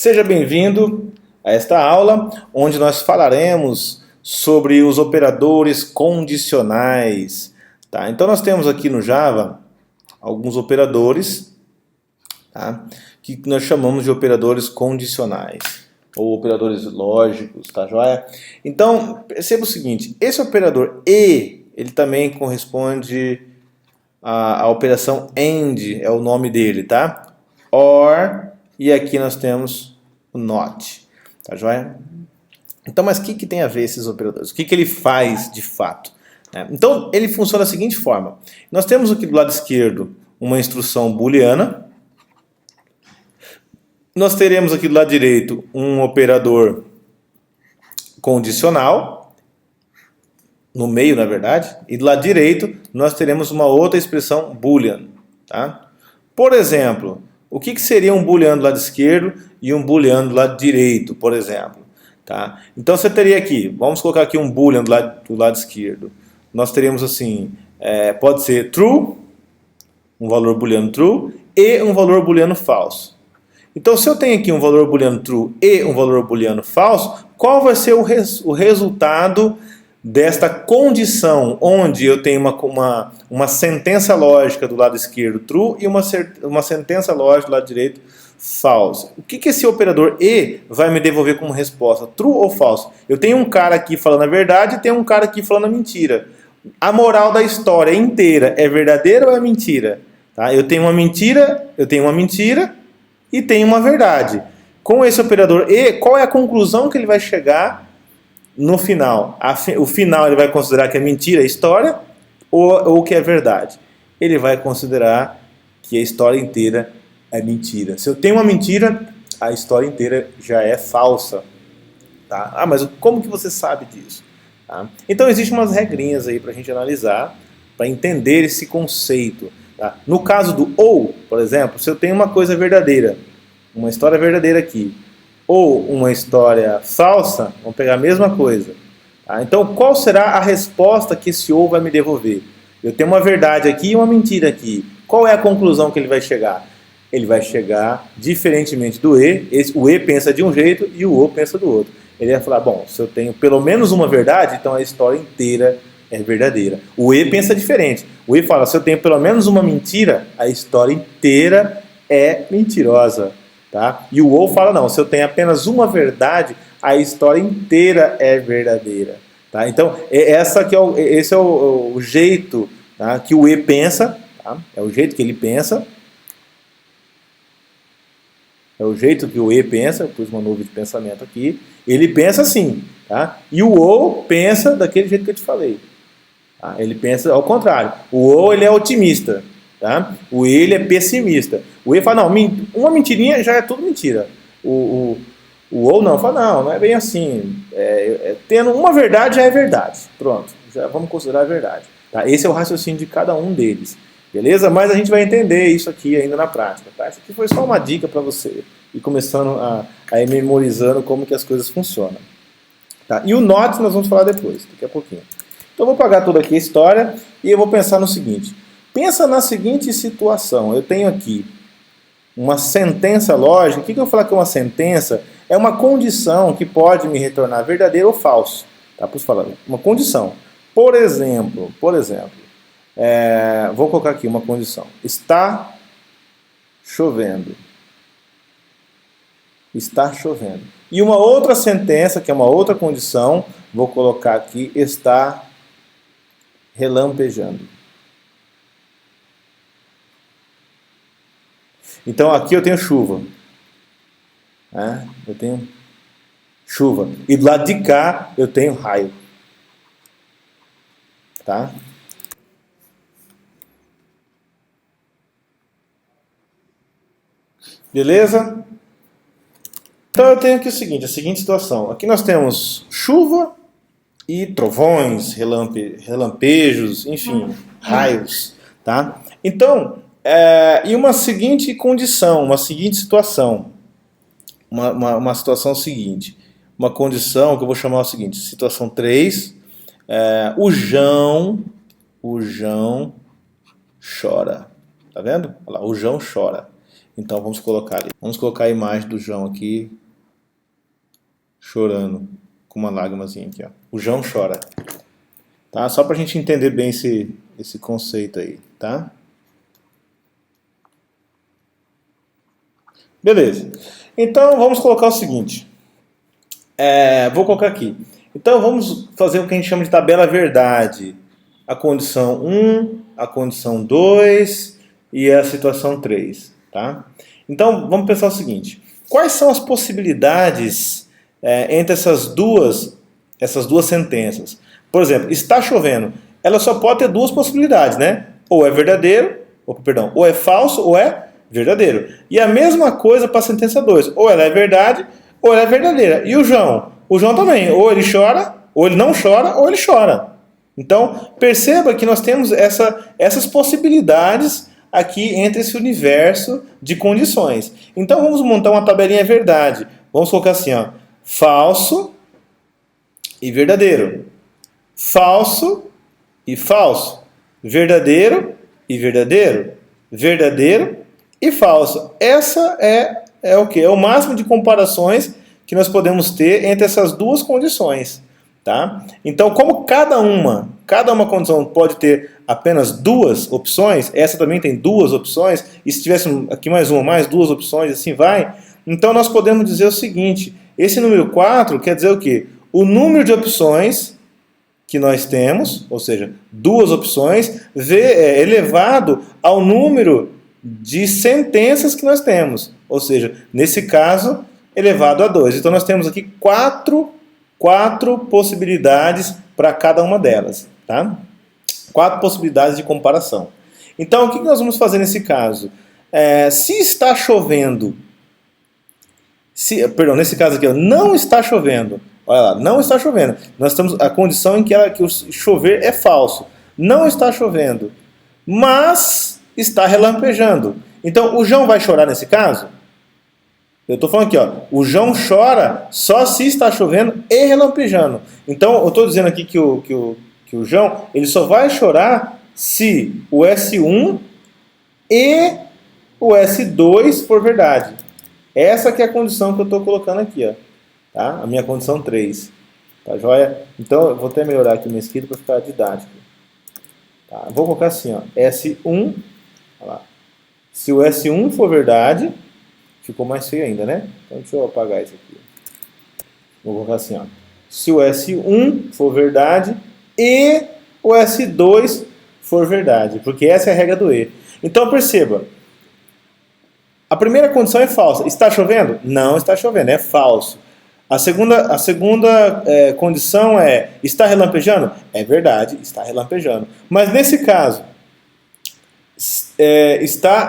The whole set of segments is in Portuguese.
Seja bem-vindo a esta aula, onde nós falaremos sobre os operadores condicionais. Tá? Então nós temos aqui no Java alguns operadores, tá? Que nós chamamos de operadores condicionais, ou operadores lógicos, tá joia? Então, perceba o seguinte, esse operador E, ele também corresponde à operação AND, é o nome dele, tá? OR, e aqui nós temos o NOT, tá joia? Então, mas o que tem a ver esses operadores? O que ele faz de fato? Então, ele funciona da seguinte forma. Nós temos aqui do lado esquerdo uma instrução booleana. Nós teremos aqui do lado direito um operador condicional, no meio, na verdade, e do lado direito nós teremos uma outra expressão boolean. Tá? Por exemplo, o que seria um booleano do lado esquerdo e um booleano do lado direito, por exemplo? Tá? Então você teria aqui, vamos colocar aqui um boolean do lado esquerdo. Nós teríamos assim, pode ser true, um valor booleano true, e um valor booleano falso. Então, se eu tenho aqui um valor booleano true e um valor booleano falso, qual vai ser o resultado desta condição, onde eu tenho uma sentença lógica do lado esquerdo true e uma sentença lógica do lado direito falso? O que esse operador E vai me devolver como resposta? True ou falso? Eu tenho um cara aqui falando a verdade e tenho um cara aqui falando a mentira. A moral da história inteira é verdadeira ou é mentira? Tá? Eu tenho uma mentira e tem uma verdade. Com esse operador E, qual é a conclusão que ele vai chegar no final? O final ele vai considerar que é mentira a história ou que é verdade? Ele vai considerar que a história inteira é mentira. Se eu tenho uma mentira, a história inteira já é falsa. Tá? Ah, mas como que você sabe disso? Tá? Então existem umas regrinhas aí para a gente analisar, para entender esse conceito. Tá? No caso do ou, por exemplo, se eu tenho uma coisa verdadeira, uma história verdadeira aqui, ou uma história falsa, vamos pegar a mesma coisa. Tá? Então, qual será a resposta que esse ou vai me devolver? Eu tenho uma verdade aqui e uma mentira aqui. Qual é a conclusão que ele vai chegar? Ele vai chegar diferentemente do E. O E pensa de um jeito e o O pensa do outro. Ele vai falar, bom, se eu tenho pelo menos uma verdade, então a história inteira é verdadeira. O E pensa diferente. O E fala, se eu tenho pelo menos uma mentira, a história inteira é mentirosa. Tá? E o O fala, não, se eu tenho apenas uma verdade, a história inteira é verdadeira. Tá? Então, esse é o jeito, tá, que o E pensa, tá? É o jeito que ele pensa. É o jeito que o E pensa, eu pus uma nuvem de pensamento aqui. Ele pensa assim, tá? E o O pensa daquele jeito que eu te falei. Tá? Ele pensa ao contrário. O O ele é otimista, tá? O E ele é pessimista. O E fala, não, uma mentirinha já é tudo mentira. O O não, fala, não é bem assim. Tendo uma verdade já é verdade. Pronto, já vamos considerar a verdade. Tá? Esse é o raciocínio de cada um deles. Beleza? Mas a gente vai entender isso aqui ainda na prática. Tá? Isso aqui foi só uma dica para você ir começando a ir memorizando como que as coisas funcionam. Tá? E o NOT nós vamos falar depois, daqui a pouquinho. Então eu vou apagar toda aqui a história e eu vou pensar no seguinte. Pensa na seguinte situação. Eu tenho aqui uma sentença lógica. O que eu vou falar que é uma sentença? É uma condição que pode me retornar verdadeiro ou falso. Tá? Por falar, uma condição. Por exemplo, vou colocar aqui uma condição. Está chovendo. Está chovendo. E uma outra sentença, que é uma outra condição, vou colocar aqui, está relampejando. Então aqui eu tenho chuva. Eu tenho chuva. E do lado de cá eu tenho raio. Tá? Beleza? Então eu tenho aqui o seguinte, a seguinte situação. Aqui nós temos chuva e trovões, relampejos, enfim, raios. Tá? Então, e uma seguinte condição, uma seguinte situação. Uma situação seguinte. Uma condição que eu vou chamar o seguinte, situação 3. O João chora. Tá vendo? Olha lá, o João chora. Então vamos colocar ali. Vamos colocar a imagem do João aqui chorando com uma lágrimazinha aqui, ó. O João chora, tá? Só para a gente entender bem esse conceito aí, tá? Beleza. Então vamos colocar o seguinte. Vou colocar aqui. Então vamos fazer o que a gente chama de tabela verdade. A condição 1, a condição 2 e a situação 3. Tá? Então vamos pensar o seguinte. Quais são as possibilidades entre essas duas sentenças? Por exemplo, está chovendo. Ela só pode ter duas possibilidades, né? Ou é verdadeiro, ou é falso, ou é verdadeiro. E a mesma coisa para a sentença 2. Ou ela é verdade, ou ela é verdadeira. E o João? O João também. Ou ele chora, ou ele não chora, ou ele chora. Então, perceba que nós temos essas possibilidades aqui entre esse universo de condições. Então, vamos montar uma tabelinha verdade. Vamos colocar assim, ó, falso e verdadeiro. Falso e falso. Verdadeiro e verdadeiro. Verdadeiro e falso. Essa é o que? É o máximo de comparações que nós podemos ter entre essas duas condições. Tá? Então, como cada uma condição pode ter apenas duas opções, essa também tem duas opções, e se tivesse aqui mais uma, mais duas opções, assim vai, então nós podemos dizer o seguinte, esse número 4 quer dizer o quê? O número de opções que nós temos, ou seja, duas opções, elevado ao número de sentenças que nós temos, ou seja, nesse caso, elevado a 2. Então nós temos aqui quatro possibilidades para cada uma delas. Tá? 4 possibilidades de comparação. Então, o que nós vamos fazer nesse caso? Se está chovendo, nesse caso aqui, não está chovendo. Olha lá, não está chovendo. Nós estamos a condição em que o chover é falso. Não está chovendo, mas está relampejando. Então, o João vai chorar nesse caso? Eu estou falando aqui, ó, o João chora só se está chovendo e relampejando. Então, eu estou dizendo aqui que o João ele só vai chorar se o S1 e o S2 for verdade. Essa que é a condição que eu estou colocando aqui, ó, tá? A minha condição 3. Tá joia? Então, eu vou até melhorar aqui minha escrita para ficar didático. Tá? Vou colocar assim, ó, S1, olha lá. Se o S1 for verdade, ficou mais feio ainda, né? Então deixa eu apagar isso aqui. Vou colocar assim, ó. Se o S1 for verdade e o S2 for verdade, porque essa é a regra do E. Então perceba, a primeira condição é falsa. Está chovendo? Não está chovendo, é falso. A segunda condição é, está relampejando? É verdade, está relampejando. Mas nesse caso,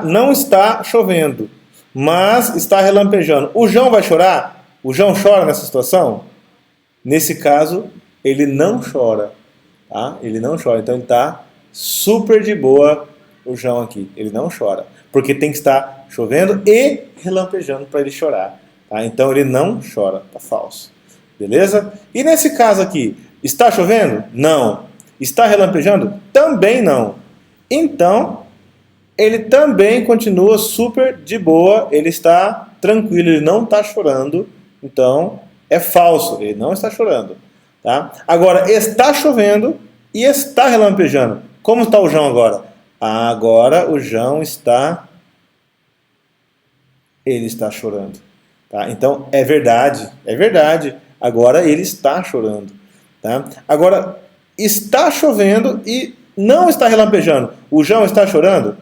não está chovendo, mas está relampejando. O João vai chorar? O João chora nessa situação? Nesse caso, ele não chora. Tá? Ele não chora. Então ele está super de boa, o João aqui. Ele não chora. Porque tem que estar chovendo e relampejando para ele chorar. Tá? Então ele não chora. Está falso. Beleza? E nesse caso aqui, está chovendo? Não. Está relampejando? Também não. Então, ele também continua super de boa, ele está tranquilo, ele não está chorando, então é falso, ele não está chorando. Tá? Agora, está chovendo e está relampejando. Como está o João agora? Agora o João ele está chorando. Tá? Então é verdade, agora ele está chorando. Tá? Agora, está chovendo e não está relampejando. O João está chorando?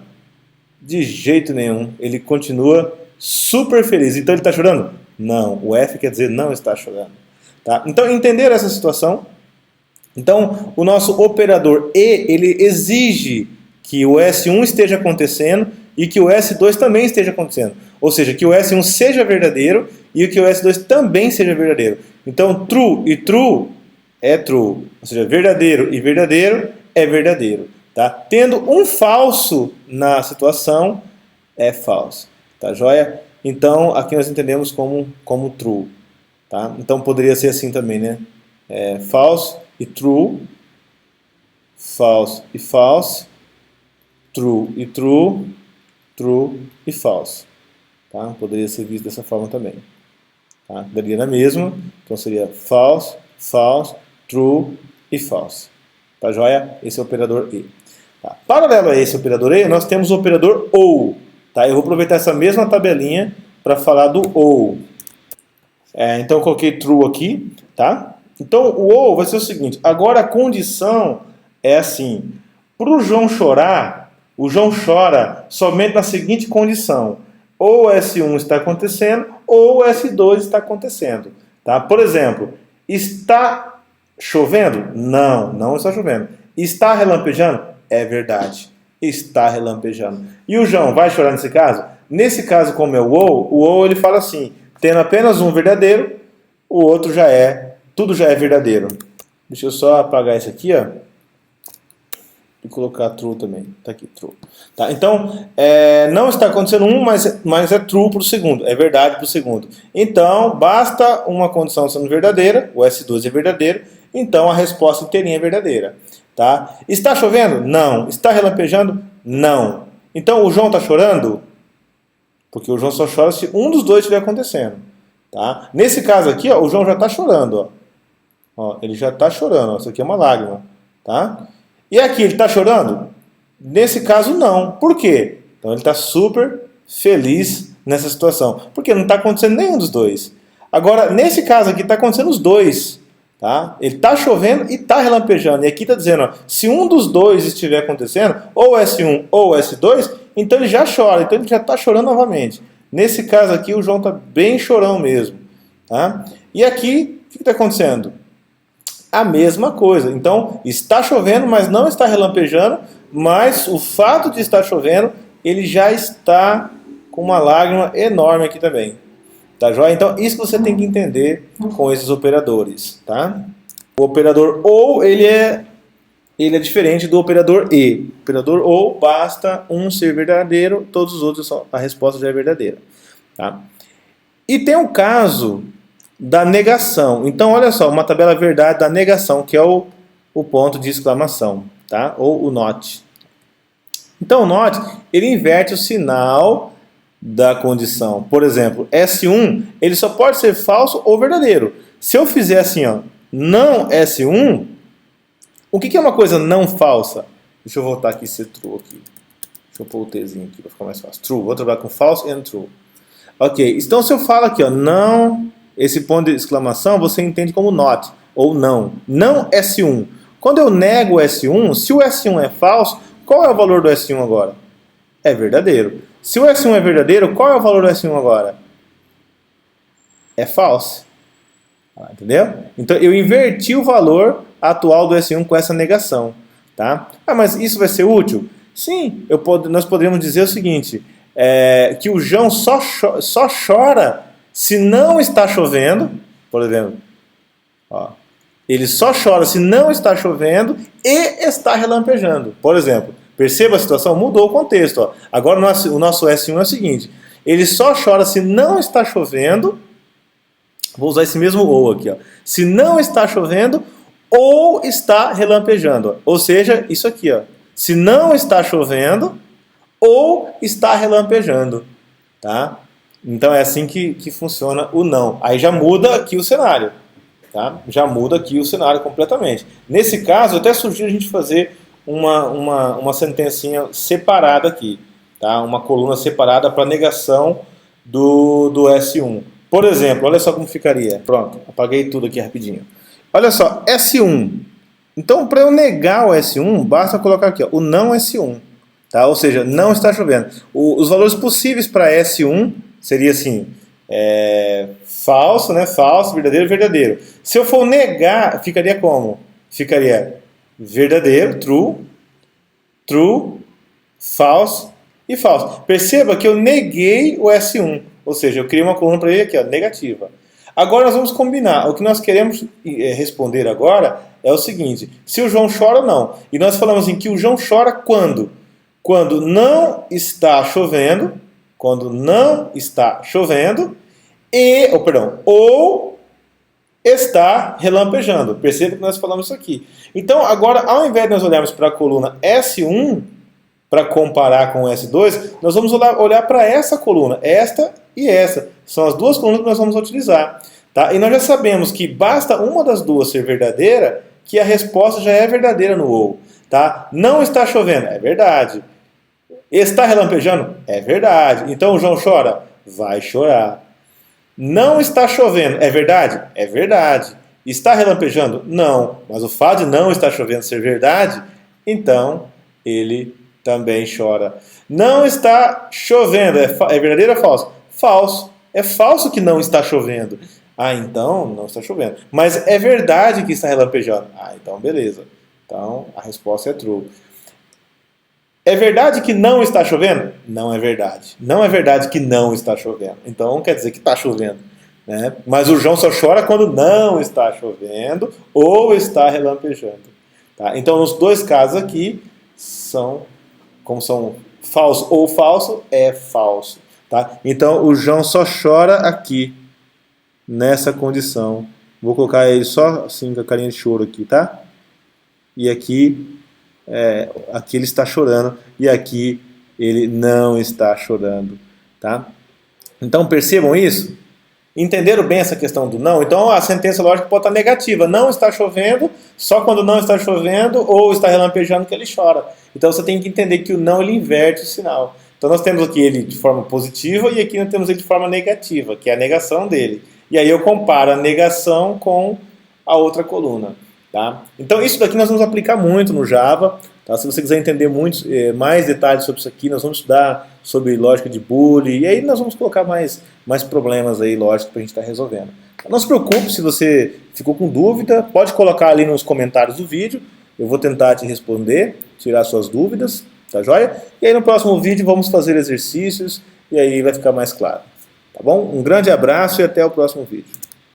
De jeito nenhum. Ele continua super feliz. Então ele está chorando? Não. O F quer dizer não está chorando. Tá? Então, entenderam essa situação? Então, o nosso operador E, ele exige que o S1 esteja acontecendo e que o S2 também esteja acontecendo. Ou seja, que o S1 seja verdadeiro e que o S2 também seja verdadeiro. Então, true e true é true. Ou seja, verdadeiro e verdadeiro é verdadeiro. Tá? Tendo um falso na situação, é falso. Tá joia? Então, aqui nós entendemos como true. Tá? Então, poderia ser assim também, né? False e true, false e false, true e true, true e false. Tá? Poderia ser visto dessa forma também. Tá? Daria na mesma, então seria false, false, true e false. Tá joia? Esse é o operador E. Tá. Paralelo a esse operador E, nós temos o operador OU. Tá? Eu vou aproveitar essa mesma tabelinha para falar do OU. Então eu coloquei true aqui. Tá? Então o OU vai ser o seguinte, agora a condição é assim, para o João chorar, o João chora somente na seguinte condição, ou o S1 está acontecendo, ou o S2 está acontecendo. Tá? Por exemplo, está chovendo? Não, não está chovendo. Está relampejando? É verdade, está relampejando. E o João vai chorar nesse caso? Nesse caso, como é o OU ele fala assim, tendo apenas um verdadeiro, o outro tudo já é verdadeiro. Deixa eu só apagar isso aqui, ó. E colocar true também. Tá aqui, true. Tá, então, não está acontecendo um, mas é true para o segundo. É verdade para o segundo. Então, basta uma condição sendo verdadeira, o S2 é verdadeiro, então a resposta inteirinha é verdadeira. Tá? Está chovendo? Não. Está relampejando? Não. Então, o João está chorando? Porque o João só chora se um dos dois estiver acontecendo. Tá? Nesse caso aqui, ó, o João já está chorando. Ó, ele já está chorando. Ó. Isso aqui é uma lágrima. Tá? E aqui, ele está chorando? Nesse caso, não. Por quê? Então, ele está super feliz nessa situação. Porque não está acontecendo nenhum dos dois. Agora, nesse caso aqui, está acontecendo os dois. Tá? Ele está chovendo e está relampejando. E aqui está dizendo, ó, se um dos dois estiver acontecendo, ou S1 ou S2, então ele já chora. Então, ele já está chorando novamente. Nesse caso aqui, o João está bem chorão mesmo. Tá? E aqui, o que está acontecendo? A mesma coisa. Então, está chovendo, mas não está relampejando, mas o fato de estar chovendo, ele já está com uma lágrima enorme aqui também. Tá joia? Então, isso que você tem que entender com esses operadores, tá? O operador OU, ele é diferente do operador E. O operador OU, basta um ser verdadeiro, todos os outros, a resposta já é verdadeira. Tá? E tem o caso da negação. Então, olha só, uma tabela verdade da negação, que é o ponto de exclamação, tá? Ou o not. Então, o not, ele inverte o sinal da condição. Por exemplo, S1, ele só pode ser falso ou verdadeiro. Se eu fizer assim, ó, não S1, o que é uma coisa não falsa? Deixa eu voltar aqui e ser true aqui. Deixa eu pôr o Tzinho aqui para ficar mais fácil. True, vou trabalhar com false and true. Ok, então se eu falo aqui, ó, não... Esse ponto de exclamação você entende como not, ou não. Não S1. Quando eu nego o S1, se o S1 é falso, qual é o valor do S1 agora? É verdadeiro. Se o S1 é verdadeiro, qual é o valor do S1 agora? É falso. Entendeu? Então eu inverti o valor atual do S1 com essa negação. Tá? Mas isso vai ser útil? Sim, nós poderíamos dizer o seguinte, que o João só chora se não está chovendo, por exemplo, ó, ele só chora se não está chovendo e está relampejando. Por exemplo, perceba a situação, mudou o contexto. Ó. Agora o nosso S1 é o seguinte, ele só chora se não está chovendo, vou usar esse mesmo ou aqui, ó, se não está chovendo ou está relampejando. Ó. Ou seja, isso aqui, ó, se não está chovendo ou está relampejando. Tá? Então é assim que funciona o não. Aí já muda aqui o cenário. Tá? Já muda aqui o cenário completamente. Nesse caso, eu até sugiro a gente fazer uma sentencinha separada aqui. Tá? Uma coluna separada para negação do S1. Por exemplo, olha só como ficaria. Pronto, apaguei tudo aqui rapidinho. Olha só, S1. Então, para eu negar o S1, basta colocar aqui ó, o não S1. Tá? Ou seja, não está chovendo. Os valores possíveis para S1 seria assim, falso, né? Falso, verdadeiro, verdadeiro. Se eu for negar, ficaria como? Ficaria verdadeiro, true, true, false e false. Perceba que eu neguei o S1, ou seja, eu criei uma coluna para ele aqui, ó, negativa. Agora nós vamos combinar. O que nós queremos responder agora é o seguinte, se o João chora ou não. E nós falamos assim, que o João chora quando? Quando não está chovendo, ou está relampejando. Perceba que nós falamos isso aqui. Então, agora, ao invés de nós olharmos para a coluna S1, para comparar com o S2, nós vamos olhar para essa coluna. Esta e essa. São as duas colunas que nós vamos utilizar. Tá? E nós já sabemos que basta uma das duas ser verdadeira, que a resposta já é verdadeira no ou. Tá? Não está chovendo, é verdade. Está relampejando, é verdade. Então o João chora, vai chorar. Não está chovendo, é verdade? É verdade. Está relampejando? Não. Mas o fato de não estar chovendo ser verdade, então ele também chora. Não está chovendo, é verdadeiro ou falso? Falso. É falso que não está chovendo. Ah, então não está chovendo. Mas é verdade que está relampejando. Ah, então beleza. Então a resposta é true. É verdade que não está chovendo? Não é verdade. Não é verdade que não está chovendo. Então quer dizer que está chovendo. Né? Mas o João só chora quando não está chovendo ou está relampejando. Tá? Então nos dois casos aqui, como são falso ou falso, é falso. Tá? Então o João só chora aqui, nessa condição. Vou colocar ele só assim com a carinha de choro aqui, tá? E aqui, aqui ele está chorando e aqui ele não está chorando, tá? Então percebam isso? Entenderam bem essa questão do não? Então a sentença lógica pode estar negativa. Não está chovendo, só quando não está chovendo ou está relampejando que ele chora. Então você tem que entender que o não ele inverte o sinal. Então nós temos aqui ele de forma positiva e aqui nós temos ele de forma negativa, que é a negação dele. E aí eu comparo a negação com a outra coluna. Tá? Então isso daqui nós vamos aplicar muito no Java. Tá? Se você quiser entender mais detalhes sobre isso aqui, nós vamos estudar sobre lógica de Boolean, e aí nós vamos colocar mais problemas aí, lógicos, para a gente estar resolvendo. Não se preocupe se você ficou com dúvida, pode colocar ali nos comentários do vídeo, eu vou tentar te responder, tirar suas dúvidas, tá joia? E aí no próximo vídeo vamos fazer exercícios, e aí vai ficar mais claro. Tá bom? Um grande abraço e até o próximo vídeo.